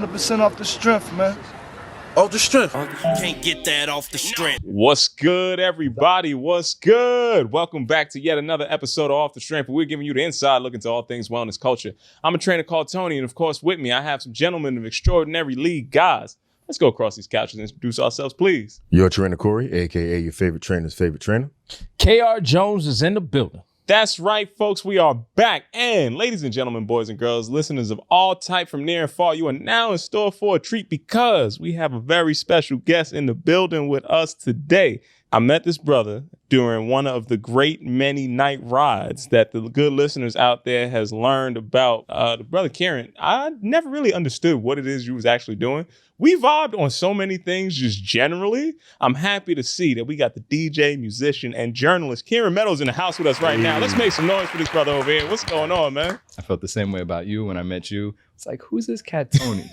100% off the strength, man. Off the strength. Can't get that off the strength. What's good, everybody? What's good? Welcome back to yet another episode of Off the Strength, where we're giving you the inside look into all things wellness culture. I'm a trainer called Tony, and of course, with me, I have some gentlemen of extraordinary league. Guys, let's go across these couches and introduce ourselves, please. Your trainer, Corey, a.k.a. your favorite trainer's favorite trainer. KR Jones is in the building. That's right, folks. We are back. And ladies and gentlemen, boys and girls, listeners of all type from near and far, you are now in store for a treat because we have a very special guest in the building with us today. I met this brother during one of the great many night rides that the good listeners out there has learned about. The brother Kieran, I never really understood what it is you was actually doing. We vibed on so many things just generally. I'm happy to see that we got the DJ, musician, and journalist Kieran Meadows in the house with us right now. Let's make some noise for this brother over here. What's going on, man? I felt the same way about you when I met you. It's like, who's this cat Tony?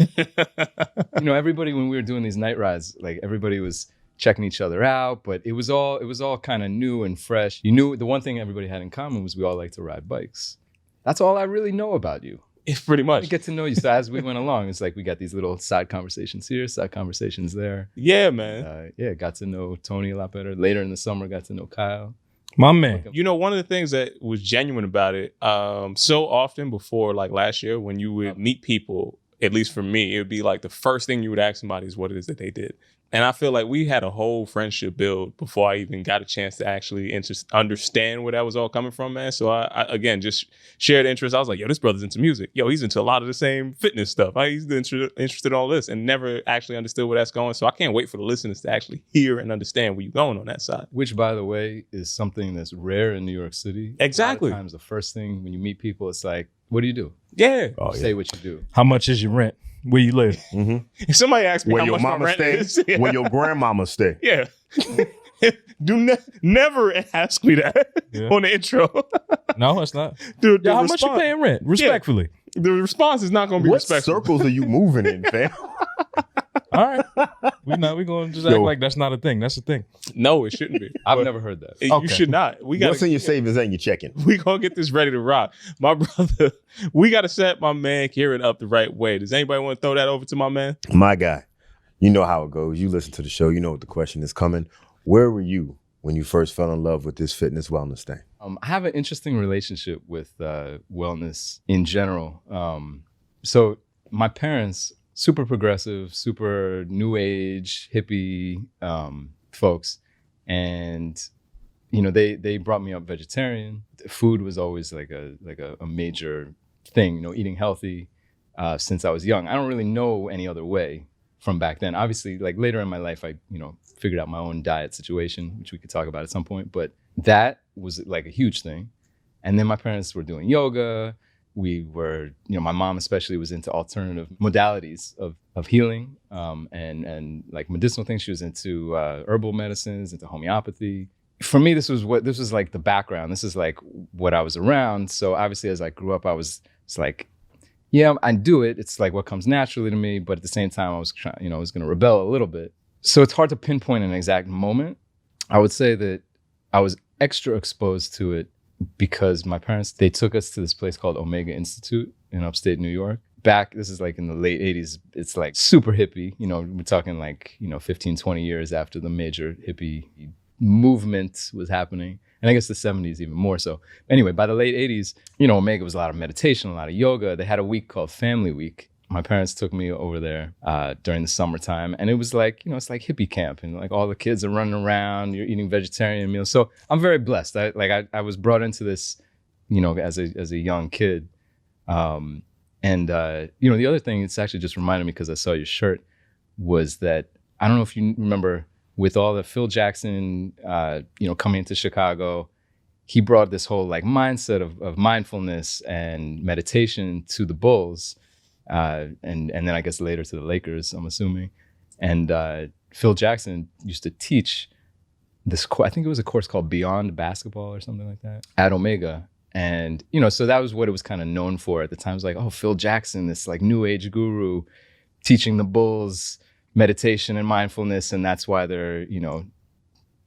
Everybody, when we were doing these night rides, like everybody was checking each other out, but it was all kind of new and fresh. You knew the one thing everybody had in common was we all like to ride bikes. That's all I really know about you. It's pretty much. I get to know you. So as we went along, it's like we got these little side conversations here, side conversations there. Yeah, man. Got to know Tony a lot better. Later in the summer, got to know Kyle. My man. You know, one of the things that was genuine about it, so often before, like last year, when you would meet people, at least for me, it would be like the first thing you would ask somebody is what it is that they did. And I feel like we had a whole friendship build before I even got a chance to actually understand where that was all coming from, man. So I again, just shared interest. I was like, yo, this brother's into music. Yo, he's into a lot of the same fitness stuff. He's interested in all this and never actually understood where that's going. So I can't wait for the listeners to actually hear and understand where you're going on that side. Which, by the way, is something that's rare in New York City. Exactly. A lot of times the first thing when you meet people, it's like, what do you do? Yeah. Say what you do. How much is your rent? Where you live? Mm-hmm. If somebody asks me Where how your much my mama rent stay, is, yeah. where your grandmama stay. Yeah. Never ask me that on the intro. No, it's not. Dude, How much you paying rent? Respectfully. Yeah. The response is not going to be What respectful. circles are you moving in, fam? All right. We going to just act like that's not a thing. That's a thing. No, it shouldn't be. I've never heard that. You should not. What's in your savings and your checking? We gonna get this ready to rock. My brother, we got to set my man Kieran up the right way. Does anybody want to throw that over to my man? My guy, you know how it goes. You listen to the show. You know what the question is coming. Where were you when you first fell in love with this fitness wellness thing? I have an interesting relationship with wellness in general. So my parents, super progressive, super new age, hippie folks. And, they brought me up vegetarian. Food was always like a major thing, eating healthy since I was young. I don't really know any other way from back then. Obviously, like later in my life, I, figured out my own diet situation, which we could talk about at some point. But that was like a huge thing. And then my parents were doing yoga. We were, my mom especially was into alternative modalities of healing and like medicinal things. She was into herbal medicines, into homeopathy. For me, this was like the background. This is like what I was around. So obviously, as I grew up, it's like, yeah, I do it. It's like what comes naturally to me. But at the same time, I was trying, I was going to rebel a little bit. So it's hard to pinpoint an exact moment. I would say that I was extra exposed to it because my parents, they took us to this place called Omega Institute in upstate New York. This is like in the late 80s. It's like super hippie. We're talking like, 15, 20 years after the major hippie movement was happening. And I guess the 70s even more so. Anyway, by the late 80s, Omega was a lot of meditation, a lot of yoga. They had a week called Family Week. My parents took me over there during the summertime, and it was like, it's like hippie camp, and like all the kids are running around, you're eating vegetarian meals. So I'm very blessed. I was brought into this, as a young kid. The other thing, it's actually just reminded me because I saw your shirt, was that, I don't know if you remember, with all the Phil Jackson, coming into Chicago, he brought this whole like mindset of mindfulness and meditation to the Bulls. And then I guess later to the Lakers, I'm assuming. And Phil Jackson used to teach this, I think it was a course called Beyond Basketball or something like that at Omega. And, so that was what it was kind of known for at the time. It was like, oh, Phil Jackson, this like new age guru teaching the Bulls meditation and mindfulness. And that's why they're,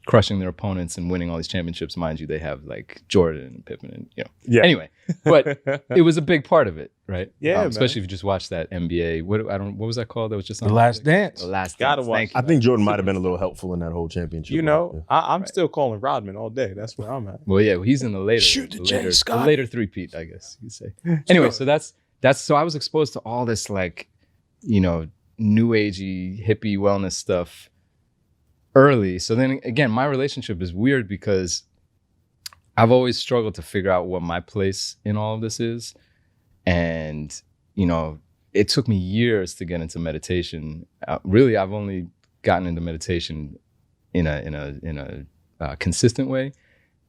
crushing their opponents and winning all these championships. Mind you, they have like Jordan and Pippen and, you know. Yeah. Anyway, but it was a big part of it, right? Yeah, man. especially if you just watch that NBA. What was that called? That was just on The Last Dance. The Last Gotta Dance. watch Thank you. I think Jordan might have been a little helpful in that whole championship. You know, Yeah. I'm still calling Rodman all day. That's where I'm at. Well, yeah, he's in the later, Shoot the J, later, Scott. the later three-peat, I guess you could say. Anyway, so that's so I was exposed to all this like, you know, new agey hippie wellness stuff early. So then again, my relationship is weird because I've always struggled to figure out what my place in all of this is. And, you know, it took me years to get into meditation. Really, I've only gotten into meditation in a consistent way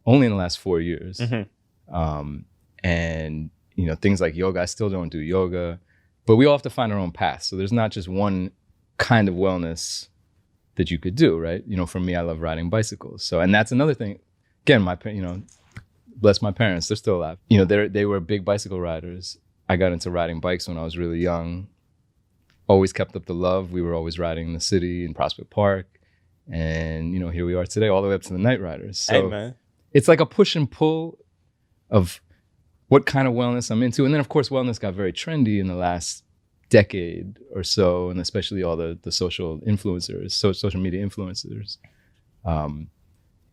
only in the last 4 years. And, you know, things like yoga, I still don't do yoga, but we all have to find our own path. So there's not just one kind of wellness that you could do, right? You know, for me, I love riding bicycles. So, and that's another thing. Again, you know, bless my parents, they're still alive. You know, they were big bicycle riders. I got into riding bikes when I was really young. Always kept up the love. We were always riding in the city in Prospect Park. And, you know, here we are today, all the way up to the Knight Riders. So Hey, man. it's like a push and pull of what kind of wellness I'm into. And then, of course, wellness got very trendy in the last decade or so, and especially all the social influencers, social media influencers.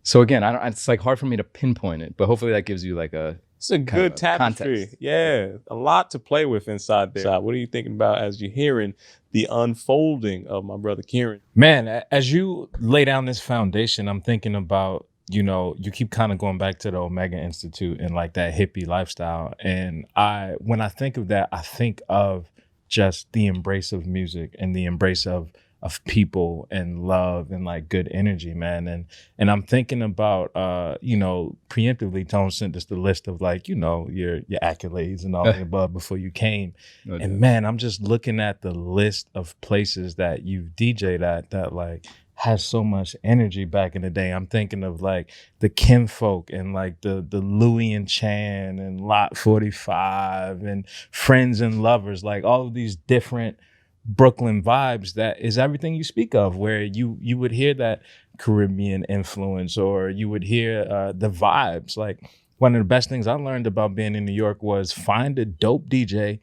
So again, it's like hard for me to pinpoint it, but hopefully that gives you like It's a good of tapestry. context. Yeah, a lot to play with inside there. What are you thinking about as you're hearing the unfolding of my brother Kieran? Man, as you lay down this foundation, I'm thinking about, you know, you keep kind of going back to the Omega Institute and like that hippie lifestyle. And when I think of that, I think of just the embrace of music and the embrace of people and love and like good energy, man. And I'm thinking about, you know, preemptively, Tone sent us the list of like, you know, your accolades and all the above before you came. No doubt. And man, I'm just looking at the list of places that you've DJ'd at that like has so much energy back in the day. I'm thinking of like the Kinfolk and like the Louis and Chan and Lot 45 and Friends and Lovers, like all of these different Brooklyn vibes that is everything you speak of, where you would hear that Caribbean influence or you would hear the vibes. Like one of the best things I learned about being in New York was find a dope DJ,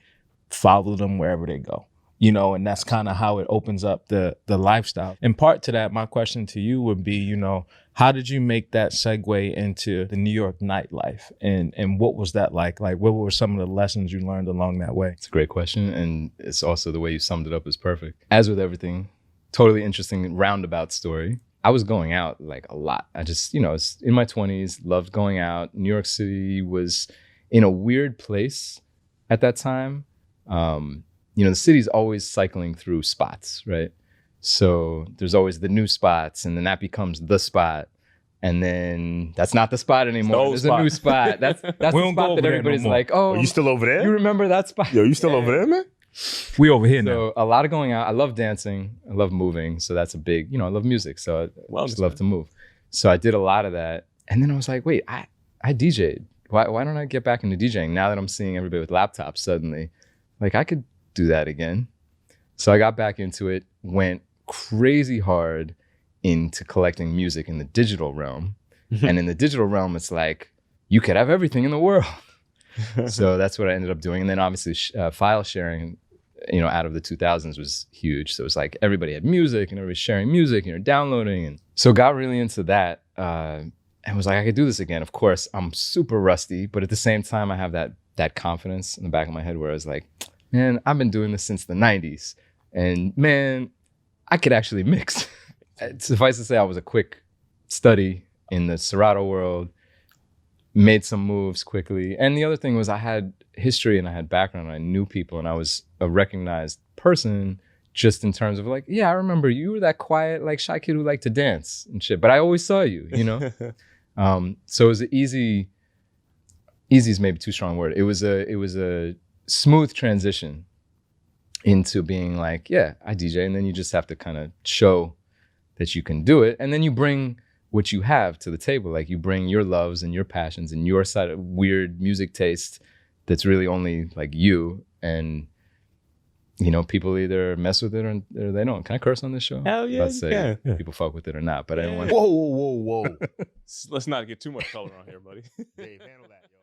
follow them wherever they go. You know, and that's kind of how it opens up the lifestyle. In part to that, my question to you would be, you know, how did you make that segue into the New York nightlife? And what was that like? Like, what were some of the lessons you learned along that way? It's a great question. And it's also the way you summed it up is perfect. As with everything, totally interesting roundabout story. I was going out like a lot. I just, you know, I was in my 20s, loved going out. New York City was in a weird place at that time. You know, the city's always cycling through spots, right? So there's always the new spots, and then that becomes the spot. And then that's not the spot anymore. There's a new spot. That's the We don't go spot over that there everybody's no more. like, oh, Are you still over there? you remember that spot? Yo, you still over there, man? We over here now. So a lot of going out. I love dancing. I love moving. So that's a big, you know, I love music. So I just love to move. So I did a lot of that. And then I was like, wait, I DJ'd. Why don't I get back into DJing now that I'm seeing everybody with laptops suddenly? Like I could do that again. So I got back into it, went crazy hard into collecting music in the digital realm. And in the digital realm, it's like, you could have everything in the world. So that's what I ended up doing. And then obviously file sharing, you know, out of the 2000s was huge. So it was like everybody had music and everybody was sharing music and you're downloading. And so got really into that and was like, I could do this again. Of course, I'm super rusty, but at the same time, I have that confidence in the back of my head where I was like, man, I've been doing this since the 90s. And man, I could actually mix. Suffice to say, I was a quick study in the Serato world, made some moves quickly. And the other thing was I had history and I had background and I knew people and I was a recognized person just in terms of like, yeah, I remember you were that quiet, like shy kid who liked to dance and shit, but I always saw you, you know? So it was an easy is maybe too strong a word. It was a smooth transition into being like, yeah, I DJ. And then you just have to kind of show that you can do it. And then you bring what you have to the table. Like you bring your loves and your passions and your side of weird music taste that's really only like you. And you know, people either mess with it or they don't. Can I curse on this show? Hell yeah, Let's you say can. people fuck with it or not. But I don't want Whoa. Let's not get too much color on here, buddy. Dave, handle that, yo.